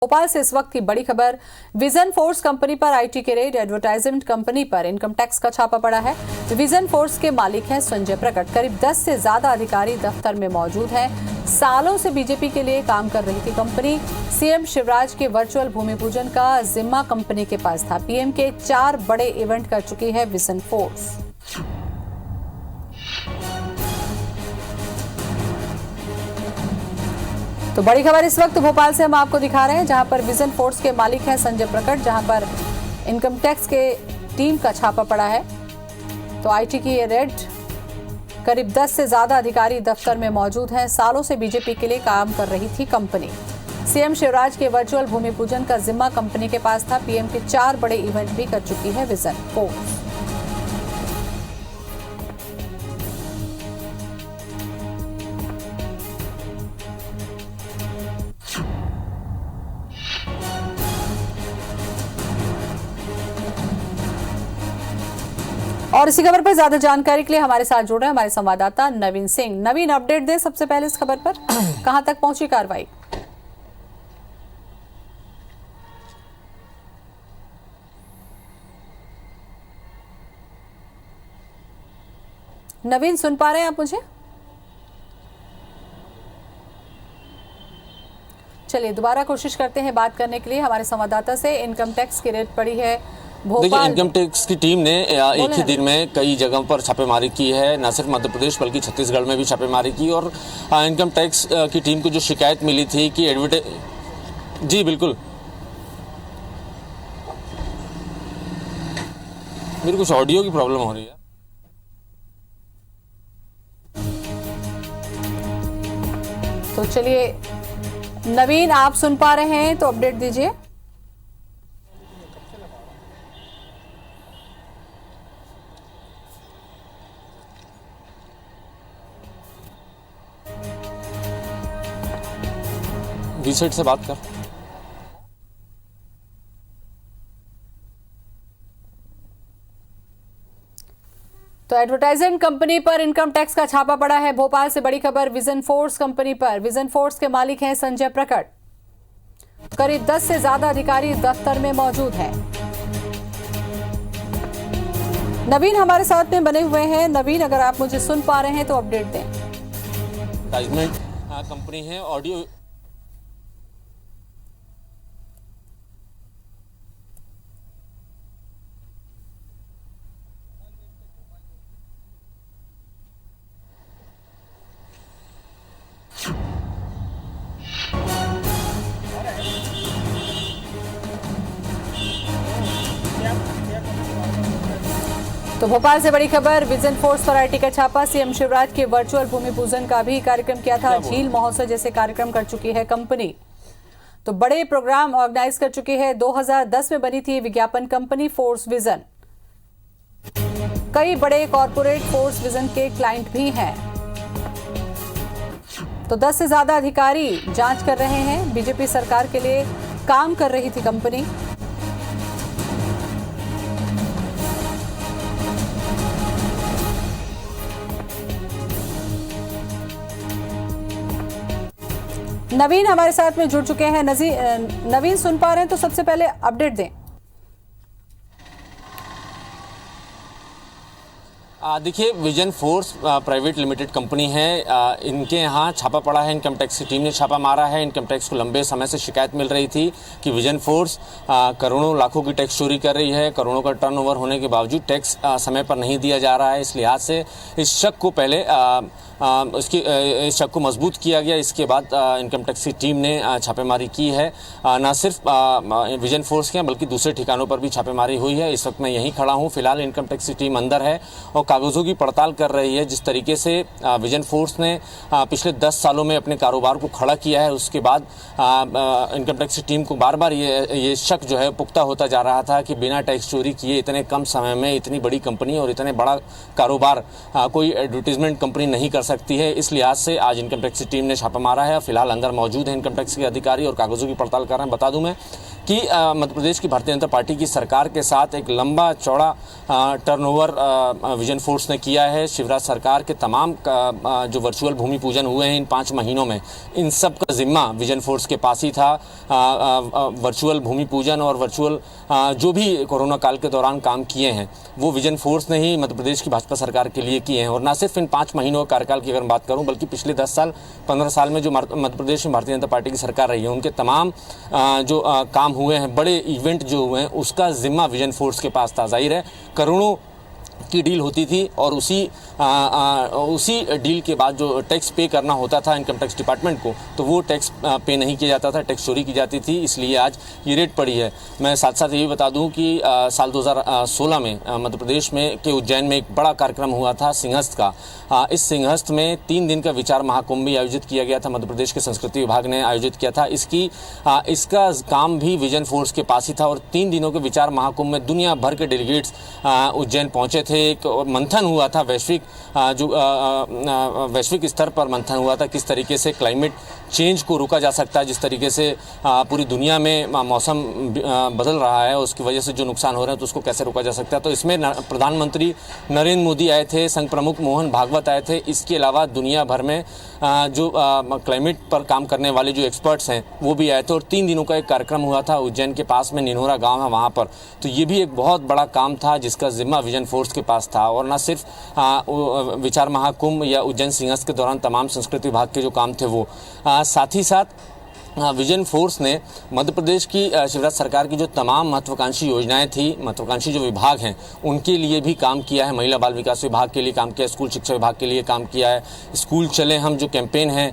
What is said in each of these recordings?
भोपाल से इस वक्त की बड़ी खबर। विजन फोर्स कंपनी पर आईटी के रेड, एडवर्टाइजमेंट कंपनी पर इनकम टैक्स का छापा पड़ा है। विजन फोर्स के मालिक हैं संजय प्रकट। करीब 10 से ज्यादा अधिकारी दफ्तर में मौजूद हैं। सालों से बीजेपी के लिए काम कर रही थी कंपनी। सीएम शिवराज के वर्चुअल भूमि पूजन का जिम्मा कंपनी के पास था। पीएम के 4 बड़े इवेंट कर चुकी है विजन फोर्स। तो बड़ी खबर इस वक्त भोपाल से हम आपको दिखा रहे हैं, जहां पर विजन फोर्स के मालिक हैं संजय प्रकट, जहां पर इनकम टैक्स के टीम का छापा पड़ा है। तो आईटी की ये रेड, करीब 10 से ज्यादा अधिकारी दफ्तर में मौजूद हैं। सालों से बीजेपी के लिए काम कर रही थी कंपनी। सीएम शिवराज के वर्चुअल भूमि पूजन का जिम्मा कंपनी के पास था। पीएम के 4 बड़े इवेंट भी कर चुकी है विजन फोर्स। और इसी खबर पर ज्यादा जानकारी के लिए हमारे साथ जुड़ रहे हैं हमारे संवाददाता नवीन सिंह। नवीन, अपडेट दे सबसे पहले इस खबर पर, कहां तक पहुंची कार्रवाई? नवीन, सुन पा रहे हैं आप मुझे? चलिए दोबारा कोशिश करते हैं बात करने के लिए हमारे संवाददाता से। इनकम टैक्स की रेड पड़ी है देखिए, इनकम टैक्स की टीम ने एक ही दिन में कई जगहों पर छापेमारी की है। न सिर्फ मध्य प्रदेश बल्कि छत्तीसगढ़ में भी छापेमारी की। और इनकम टैक्स की टीम को जो शिकायत मिली थी कि जी बिल्कुल, मेरे कुछ ऑडियो की प्रॉब्लम हो रही है। तो चलिए नवीन, आप सुन पा रहे हैं तो अपडेट दीजिए। रीसेट से बात कर। तो एडवर्टाइजमेंट कंपनी पर इनकम टैक्स का छापा पड़ा है। भोपाल से बड़ी खबर विजन फोर्स कंपनी पर। विजन फोर्स के मालिक हैं संजय प्रकट। करीब 10 से ज्यादा अधिकारी दफ्तर में मौजूद हैं। नवीन हमारे साथ में बने हुए हैं। नवीन, अगर आप मुझे सुन पा रहे हैं तो अपडेट दें। एडवर्टाइजमेंट कंपनी है, ऑडियो तो भोपाल से बड़ी खबर विजन फोर्स पर आईटी का छापा। सीएम शिवराज के वर्चुअल भूमि पूजन का भी कार्यक्रम किया था। झील महोत्सव जैसे कार्यक्रम कर चुकी है कंपनी। तो बड़े प्रोग्राम ऑर्गेनाइज कर चुकी है। 2010 में बनी थी विज्ञापन कंपनी फोर्स विजन। कई बड़े कॉरपोरेट फोर्स विजन के क्लाइंट भी हैं। तो 10 से ज्यादा अधिकारी जांच कर रहे हैं। बीजेपी सरकार के लिए काम कर रही थी कंपनी। नवीन हमारे साथ में जुड़ चुके हैं। नवीन, सुन पा रहे हैं तो सबसे पहले अपडेट दें। देखिए, vision force private limited company है। इनके यहाँ छापा पड़ा है। इनकम टैक्स की टीम ने छापा मारा है। इनकम टैक्स को लंबे समय से शिकायत मिल रही थी कि विजन फोर्स करोड़ों लाखों की टैक्स चोरी कर रही है। करोड़ों का टर्नओवर होने के बावजूद टैक्स समय पर नहीं दिया जा रहा है। इस लिहाज से इस शक को पहले इस शक को मजबूत किया गया। इसके बाद इनकम टैक्स की टीम ने छापेमारी की है। न सिर्फ विजन फोर्स के बल्कि दूसरे ठिकानों पर भी छापेमारी हुई है। इस वक्त मैं यहीं खड़ा हूं। फिलहाल इनकम टैक्स की टीम अंदर है और कागजों की पड़ताल कर रही है। जिस तरीके से विजन फोर्स ने पिछले 10 सालों में अपने कारोबार को खड़ा किया है, उसके बाद इनकम टैक्स की टीम को बार बार ये शक जो है पुख्ता होता जा रहा था कि बिना टैक्स चोरी किए इतने कम समय में इतनी बड़ी कंपनी और इतने बड़ा कारोबार कोई एडवर्टीजमेंट कंपनी नहीं कर सकती है। इस लिहाज से आज इनकम टैक्स की टीम ने छापा मारा है। फिलहाल अंदर मौजूद है इनकम टैक्स के अधिकारी और कागजों की पड़ताल कर रहे हैं। बता दूं मैं कि मध्य प्रदेश की भारतीय जनता पार्टी की सरकार के साथ एक लंबा चौड़ा टर्नओवर विजन फोर्स ने किया है। शिवराज सरकार के तमाम जो वर्चुअल भूमि पूजन हुए हैं इन 5 महीनों में, इन सब का जिम्मा विजन फोर्स के पास ही था। वर्चुअल भूमि पूजन और वर्चुअल जो भी कोरोना काल के दौरान काम किए हैं वो विजन फोर्स ने ही मध्य प्रदेश की भाजपा सरकार के लिए किए हैं। और ना सिर्फ इन 5 महीनों के कार्यकाल की अगर बात करूं, बल्कि पिछले 10 साल 15 साल में जो मध्य प्रदेश में भारतीय जनता पार्टी की सरकार रही है, उनके तमाम जो काम हुए हैं, बड़े इवेंट जो हुए हैं, उसका जिम्मा विजन फोर्स के पास था। जाहिर है करोड़ों की डील होती थी और उसी डील के बाद जो टैक्स पे करना होता था इनकम टैक्स डिपार्टमेंट को, तो वो टैक्स पे नहीं किया जाता था, टैक्स चोरी की जाती थी, इसलिए आज ये रेट पड़ी है। मैं साथ साथ ये भी बता दूं कि साल 2016 में मध्य प्रदेश में के उज्जैन में एक बड़ा कार्यक्रम हुआ था सिंहस्थ का। इस सिंहस्थ में 3 दिन का विचार महाकुंभ भी आयोजित किया गया था, मध्य प्रदेश के संस्कृति विभाग ने आयोजित किया था। इसका काम भी विजन फोर्स के पास ही था और 3 दिनों के विचार महाकुंभ में दुनिया भर के डेलीगेट्स उज्जैन पहुंचे थे। एक मंथन हुआ था, वैश्विक स्तर पर मंथन हुआ था, किस तरीके से क्लाइमेट चेंज को रोका जा सकता है, जिस तरीके से पूरी दुनिया में मौसम बदल रहा है, उसकी वजह से जो नुकसान हो रहे हैं तो उसको कैसे रोका जा सकता है। तो इसमें प्रधानमंत्री नरेंद्र मोदी आए थे, संघ प्रमुख मोहन भागवत आए थे। इसके अलावा दुनिया भर में जो क्लाइमेट पर काम करने वाले जो एक्सपर्ट्स हैं वो भी आए थे और 3 दिनों का एक कार्यक्रम हुआ था उज्जैन के पास में निनोरा गाँव है वहाँ पर। तो ये भी एक बहुत बड़ा काम था जिसका जिम्मा विजन फोर्स के पास था। और न सिर्फ विचार महाकुंभ या उज्जैन सिंहस्थ के दौरान तमाम संस्कृति विभाग के जो काम थे वो, साथ ही साथ विजन फोर्स ने मध्य प्रदेश की शिवराज सरकार की जो तमाम महत्वाकांक्षी योजनाएं थी, महत्वाकांक्षी जो विभाग हैं उनके लिए भी काम किया है। महिला बाल विकास विभाग के लिए काम किया है, स्कूल शिक्षा विभाग के लिए काम किया है, स्कूल चले हम जो कैंपेन है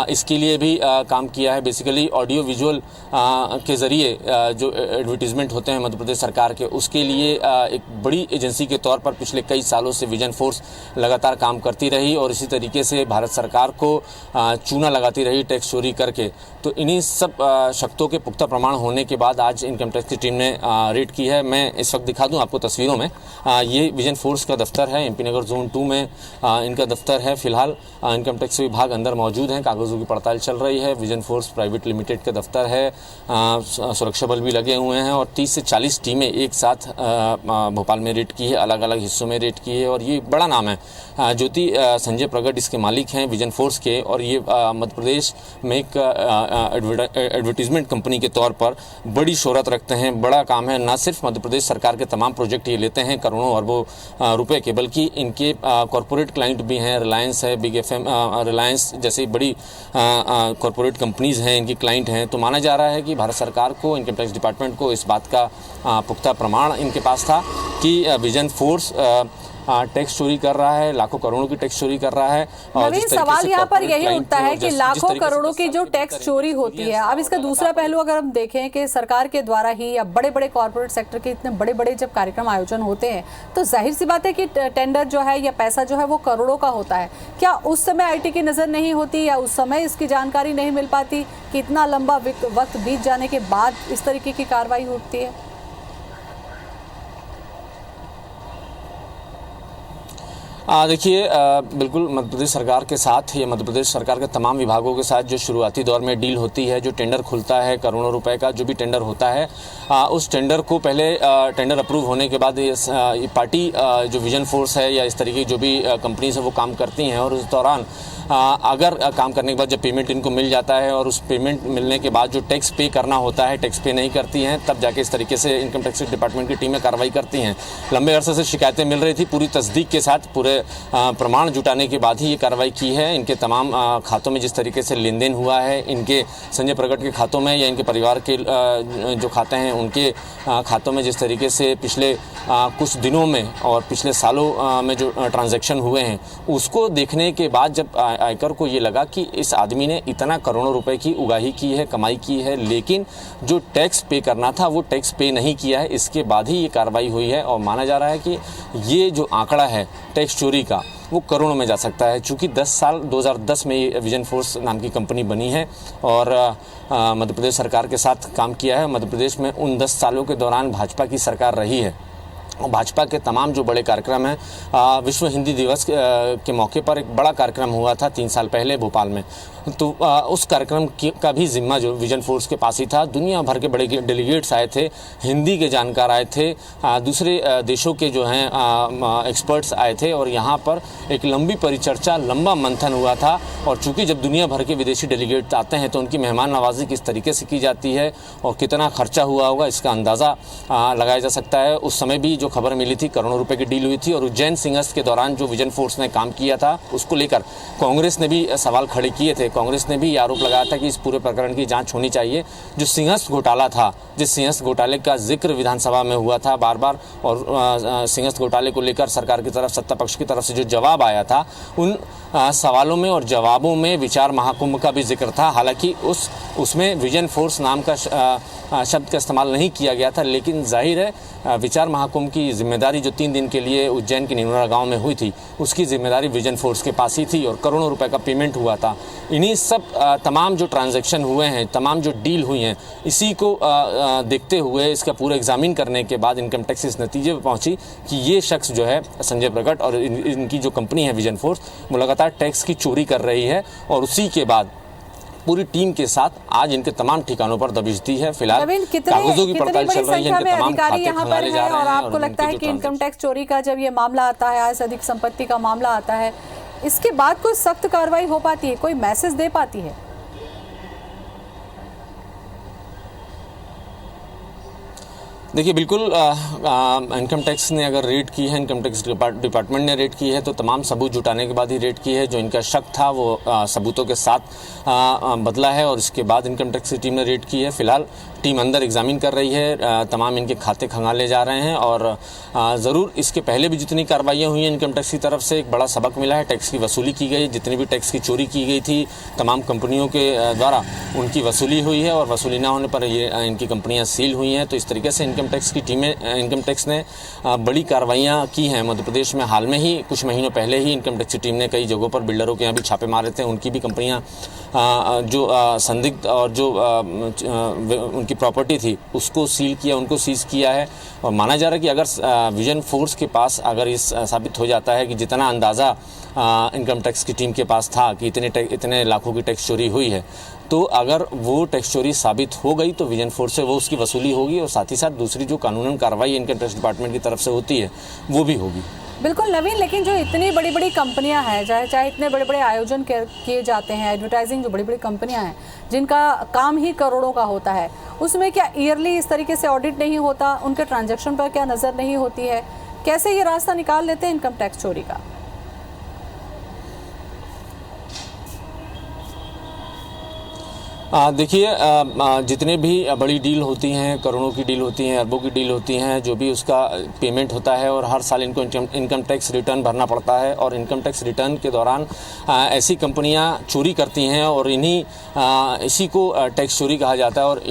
इसके लिए भी काम किया है। बेसिकली ऑडियो विजुअल के ज़रिए जो एडवर्टीजमेंट होते हैं मध्य प्रदेश सरकार के, उसके लिए एक बड़ी एजेंसी के तौर पर पिछले कई सालों से विजन फोर्स लगातार काम करती रही और इसी तरीके से भारत सरकार को चूना लगाती रही टैक्स चोरी करके। तो इन्हीं सब शक्तों के पुख्ता प्रमाण होने के बाद आज इनकम टैक्स की टीम ने रेड की है। मैं इस वक्त दिखा दूं आपको तस्वीरों में, ये विजन फोर्स का दफ्तर है, एमपी नगर जोन 2 में इनका दफ्तर है। फिलहाल इनकम टैक्स विभाग अंदर मौजूद हैं, कागजों की पड़ताल चल रही है। विजन फोर्स प्राइवेट लिमिटेड का दफ्तर है, सुरक्षा बल भी लगे हुए हैं और 30 से 40 टीमें एक साथ भोपाल में रेड की है, अलग अलग हिस्सों में रेड की है। और ये बड़ा नाम है, ज्योति संजय प्रगट इसके मालिक हैं विजन फोर्स के, और ये मध्य प्रदेश में एक एडवर्टीजमेंट कंपनी के तौर पर बड़ी शोहरत रखते हैं। बड़ा काम है, ना सिर्फ मध्य प्रदेश सरकार के तमाम प्रोजेक्ट ये लेते हैं करोड़ों अरबों रुपए के, बल्कि इनके कॉरपोरेट क्लाइंट भी हैं। रिलायंस है, बिग FM, रिलायंस जैसी बड़ी कॉरपोरेट कंपनीज हैं, इनकी क्लाइंट हैं। तो माना जा रहा है कि भारत सरकार को, इनकम टैक्स डिपार्टमेंट को इस बात का पुख्ता प्रमाण इनके पास था कि विजन फोर्स टैक्स चोरी कर रहा है, लाखों करोड़ों की टैक्स चोरी कर रहा है। और सवाल यहाँ पर यही उठता है कि लाखों करोड़ों की जो टैक्स चोरी होती है, अब इसका दूसरा पहलू अगर हम देखें कि सरकार के द्वारा ही या बड़े बड़े कॉर्पोरेट सेक्टर के इतने बड़े बड़े जब कार्यक्रम आयोजन होते हैं तो जाहिर सी बात है कि टेंडर जो है या पैसा जो है वो करोड़ों का होता है। क्या उस समय IT की नजर नहीं होती या उस समय इसकी जानकारी नहीं मिल पाती कि इतना लंबा वक्त बीत जाने के बाद इस तरीके की कार्रवाई होती है? देखिए, बिल्कुल मध्य प्रदेश सरकार के साथ या मध्य प्रदेश सरकार के तमाम विभागों के साथ जो शुरुआती दौर में डील होती है, जो टेंडर खुलता है करोड़ों रुपए का, जो भी टेंडर होता है, उस टेंडर को पहले टेंडर अप्रूव होने के बाद ये पार्टी जो विजन फोर्स है या इस तरीके की जो भी कंपनीज है वो काम करती हैं। और उस दौरान अगर काम करने के बाद जब पेमेंट इनको मिल जाता है और उस पेमेंट मिलने के बाद जो टैक्स पे करना होता है, टैक्स पे नहीं करती हैं, तब जाके इस तरीके से इनकम टैक्स डिपार्टमेंट की टीमें कार्रवाई करती हैं। लंबे अरसे से शिकायतें मिल रही थी, पूरी तस्दीक के साथ पूरे प्रमाण जुटाने के बाद ही ये कार्रवाई की है। इनके तमाम खातों में जिस तरीके से लेन देन हुआ है, इनके संजय प्रगट के खातों में या इनके परिवार के जो खाते हैं उनके खातों में जिस तरीके से पिछले कुछ दिनों में और पिछले सालों में जो ट्रांजैक्शन हुए हैं, उसको देखने के बाद जब आयकर को ये लगा कि इस आदमी ने इतना करोड़ों रुपए की उगाही की है, कमाई की है, लेकिन जो टैक्स पे करना था वो टैक्स पे नहीं किया है, इसके बाद ही ये कार्रवाई हुई है। और माना जा रहा है कि ये जो आंकड़ा है टैक्स चोरी का वो करोड़ों में जा सकता है, चूँकि 2010 में ये विजन फोर्स नाम की कंपनी बनी है और मध्य प्रदेश सरकार के साथ काम किया है। मध्य प्रदेश में उन 10 सालों के दौरान भाजपा की सरकार रही है और भाजपा के तमाम जो बड़े कार्यक्रम हैं, विश्व हिंदी दिवस के मौके पर एक बड़ा कार्यक्रम हुआ था 3 साल पहले भोपाल में, तो उस कार्यक्रम का भी जिम्मा जो विजन फोर्स के पास ही था। दुनिया भर के बड़े डेलीगेट्स आए थे, हिंदी के जानकार आए थे, दूसरे देशों के जो हैं एक्सपर्ट्स आए थे और यहाँ पर एक लंबी परिचर्चा, लंबा मंथन हुआ था। और चूंकि जब दुनिया भर के विदेशी डेलीगेट आते हैं तो उनकी मेहमान नवाजी किस तरीके से की जाती है और कितना खर्चा हुआ होगा इसका अंदाज़ा लगाया जा सकता है। उस समय भी जो खबर मिली थी, करोड़ों रुपए की डील हुई थी और उज्जैन सिंहस्थ के दौरान जो विजन फोर्स ने काम किया था उसको लेकर कांग्रेस ने भी सवाल खड़े किए थे। कांग्रेस ने भी आरोप लगाया था कि इस पूरे प्रकरण की जांच होनी चाहिए। जो सिंहस्थ घोटाला था, जिस सिंहस्थ घोटाले का जिक्र विधानसभा में हुआ था बार बार और सिंहस्थ घोटाले को लेकर सरकार की तरफ, सत्ता पक्ष की तरफ से जो जवाब आया था, उन सवालों में और जवाबों में विचार महाकुंभ का भी जिक्र था। हालांकि उसमें विजन फोर्स नाम का शब्द का इस्तेमाल नहीं किया गया था, लेकिन जाहिर है विचार महाकुंभ की जिम्मेदारी जो 3 दिन के लिए उज्जैन के निनोरा गांव में हुई थी, उसकी जिम्मेदारी विजन फोर्स के पास ही थी और करोड़ों रुपए का पेमेंट हुआ था। इन्हीं सब तमाम जो ट्रांजैक्शन हुए हैं, तमाम जो डील हुई हैं, इसी को देखते हुए, इसका पूरा एग्जामिन करने के बाद इनकम टैक्स इस नतीजे पर पहुंची कि ये शख्स जो है संजय प्रकट और इनकी जो कंपनी है विजन फोर्स, वो लगातार टैक्स की चोरी कर रही है। और उसी के बाद पूरी टीम के साथ आज इनके तमाम ठिकानों पर दबिश दी है। फिलहाल कागजों की पड़ताल चल रही है, इनके तमाम खाते खंगाले जा रहे हैं। और आपको लगता है कि इनकम टैक्स चोरी का जब ये मामला आता है, आय से अधिक संपत्ति का मामला आता है, इसके बाद कोई सख्त कार्रवाई हो पाती है, कोई मैसेज दे पाती है? देखिए, बिल्कुल इनकम टैक्स ने अगर रेड की है, इनकम टैक्स डिपार्टमेंट ने रेड की है तो तमाम सबूत जुटाने के बाद ही रेड की है। जो इनका शक था वो सबूतों के साथ बदला है और इसके बाद इनकम टैक्स की टीम ने रेड की है। फिलहाल टीम अंदर एग्जामिन कर रही है, तमाम इनके खाते खंगाले जा रहे हैं और ज़रूर इसके पहले भी जितनी कार्रवाइयाँ हुई हैं इनकम टैक्स की तरफ से, एक बड़ा सबक मिला है। टैक्स की वसूली की गई, जितनी भी टैक्स की चोरी की गई थी तमाम कंपनियों के द्वारा, उनकी वसूली हुई है और वसूली ना होने पर ये इनकी कंपनियाँ सील हुई हैं। तो इस तरीके से इनकम टैक्स की टीमें, इनकम टैक्स ने बड़ी कार्रवाइयाँ की हैं मध्य प्रदेश में। हाल में ही कुछ महीनों पहले ही इनकम टैक्स की टीम ने कई जगहों पर बिल्डरों के यहाँ भी छापे मारे थे। उनकी भी कंपनियाँ जो संदिग्ध और जो उनकी प्रॉपर्टी थी उसको सील किया, उनको सीज किया है। और माना जा रहा है कि अगर विजन फोर्स के पास अगर इस साबित हो जाता है कि जितना अंदाज़ा इनकम टैक्स की टीम के पास था कि इतने लाखों की टैक्स चोरी हुई है, तो अगर वो टैक्स चोरी साबित हो गई तो विजन फोर्स से वो उसकी वसूली होगी और साथ ही साथ दूसरी जो कानूनन कार्रवाई इनकम टैक्स डिपार्टमेंट की तरफ से होती है वो भी होगी। बिल्कुल नवीन, लेकिन जो इतनी बड़ी बड़ी कंपनियां हैं, चाहे इतने बड़े बड़े आयोजन किए जाते हैं, एडवर्टाइजिंग जो बड़ी बड़ी कंपनियां हैं जिनका काम ही करोड़ों का होता है, उसमें क्या ईयरली इस तरीके से ऑडिट नहीं होता? उनके ट्रांजैक्शन पर क्या नज़र नहीं होती है? कैसे ये रास्ता निकाल लेते हैं इनकम टैक्स चोरी का? देखिए, जितने भी बड़ी डील होती हैं, करोड़ों की डील होती हैं, अरबों की डील होती हैं, जो भी उसका पेमेंट होता है और हर साल इनको इनकम टैक्स रिटर्न भरना पड़ता है और इनकम टैक्स रिटर्न के दौरान ऐसी कंपनियां चोरी करती हैं और इसी को टैक्स चोरी कहा जाता है और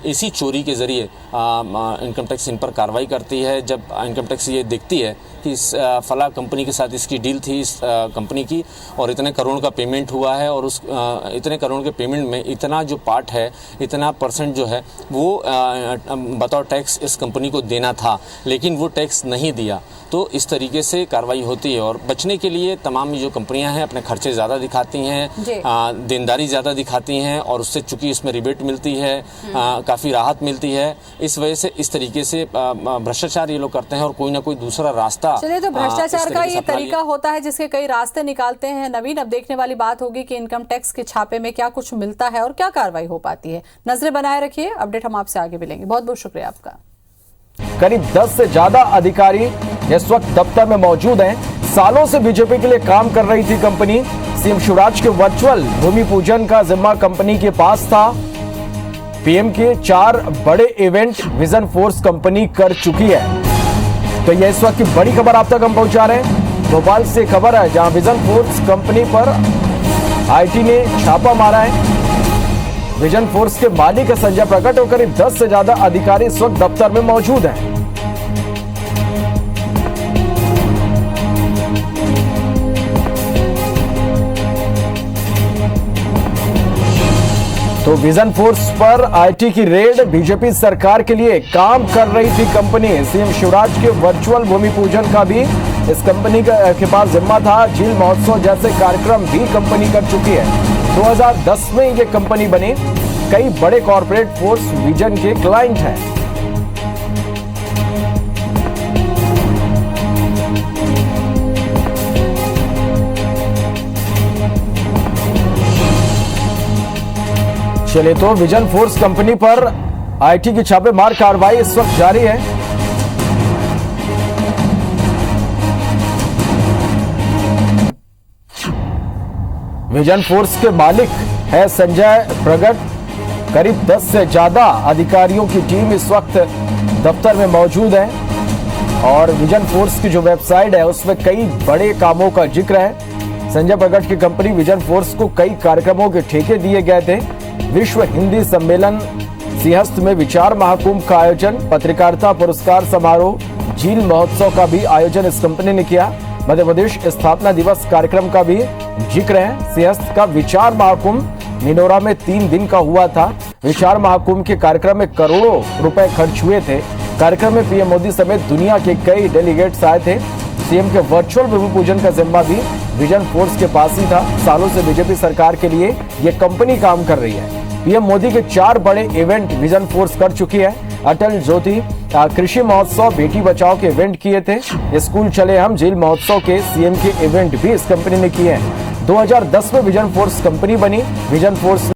इसी चोरी के ज़रिए इनकम टैक्स इन पर कार्रवाई करती है। जब इनकम टैक्स ये देखती है कि इस फला कंपनी के साथ इसकी डील थी, इस कंपनी की, और इतने करोड़ का पेमेंट हुआ है और उस इतने करोड़ के पेमेंट में इतना जो पार्ट है, इतना परसेंट जो है वो बतौर टैक्स इस कंपनी को देना था, लेकिन वो टैक्स नहीं दिया, तो इस तरीके से कार्रवाई होती है। और बचने के लिए तमाम जो कंपनियां हैं अपने खर्चे ज़्यादा दिखाती हैं, देनदारी ज़्यादा दिखाती हैं और उससे चूंकि इसमें रिबेट मिलती है, काफ़ी राहत मिलती है, इस वजह से इस तरीके से भ्रष्टाचार ये लोग करते हैं और कोई ना कोई दूसरा रास्ता। चलिए, तो भ्रष्टाचार का ये तरीका होता है जिसके कई रास्ते निकालते हैं नवीन। अब देखने वाली बात होगी कि इनकम टैक्स के छापे में क्या कुछ मिलता है और क्या कार्रवाई हो पाती है। नजरें बनाए रखिए, अपडेट हम आपसे आगे मिलेंगे। बहुत बहुत शुक्रिया आपका। करीब 10 से ज्यादा अधिकारी इस वक्त दफ्तर में मौजूद हैं। सालों से बीजेपी के लिए काम कर रही थी कंपनी। सीएम शिवराज के वर्चुअल भूमि पूजन का जिम्मा कंपनी के पास था। पीएम के 4 बड़े इवेंट विजन फोर्स कंपनी कर चुकी है। तो यह इस वक्त की बड़ी खबर आप तक हम पहुंचा रहे हैं। भोपाल से खबर है जहां विजन फोर्स कंपनी पर आईटी ने छापा मारा है। विजन फोर्स के मालिक संजय प्रकट और करीब 10 से ज्यादा अधिकारी इस वक्त दफ्तर में मौजूद हैं। तो विजन फोर्स पर आईटी की रेड। बीजेपी सरकार के लिए काम कर रही थी कंपनी। सीएम शिवराज के वर्चुअल भूमि पूजन का भी इस कंपनी के पास जिम्मा था। झील महोत्सव जैसे कार्यक्रम भी कंपनी कर चुकी है। 2010 में ये कंपनी बनी। कई बड़े कॉर्पोरेट फोर्स विजन के क्लाइंट हैं। चले तो विजन फोर्स कंपनी पर आईटी की छापेमार कार्रवाई इस वक्त जारी है। विजन फोर्स के मालिक है संजय प्रगट। करीब 10 से ज्यादा अधिकारियों की टीम इस वक्त दफ्तर में मौजूद है और विजन फोर्स की जो वेबसाइट है उसमें कई बड़े कामों का जिक्र है। संजय प्रगट की कंपनी विजन फोर्स को कई कार्यक्रमों के ठेके दिए गए थे। विश्व हिंदी सम्मेलन सिंहस्थ में विचार महाकुंभ का आयोजन, पत्रकारिता पुरस्कार समारोह, झील महोत्सव का भी आयोजन इस कंपनी ने किया। मध्य प्रदेश स्थापना दिवस कार्यक्रम का भी जिक्र है। सिंहस्थ का विचार महाकुंभ निनोरा में 3 दिन का हुआ था। विचार महाकुंभ के कार्यक्रम में करोड़ों रुपए खर्च हुए थे। कार्यक्रम में पीएम मोदी समेत दुनिया के कई डेलीगेट्स आए थे। सीएम के वर्चुअल भूमि पूजन का जिम्मा भी विजन फोर्स के पास ही था। सालों से बीजेपी सरकार के लिए ये कंपनी काम कर रही है। पीएम मोदी के 4 बड़े इवेंट विजन फोर्स कर चुकी है। अटल ज्योति, कृषि महोत्सव, बेटी बचाओ के इवेंट किए थे। स्कूल चले हम, झील महोत्सव के सीएम के इवेंट भी इस कंपनी ने किए हैं। 2010 में विजन फोर्स कंपनी बनी। Vision force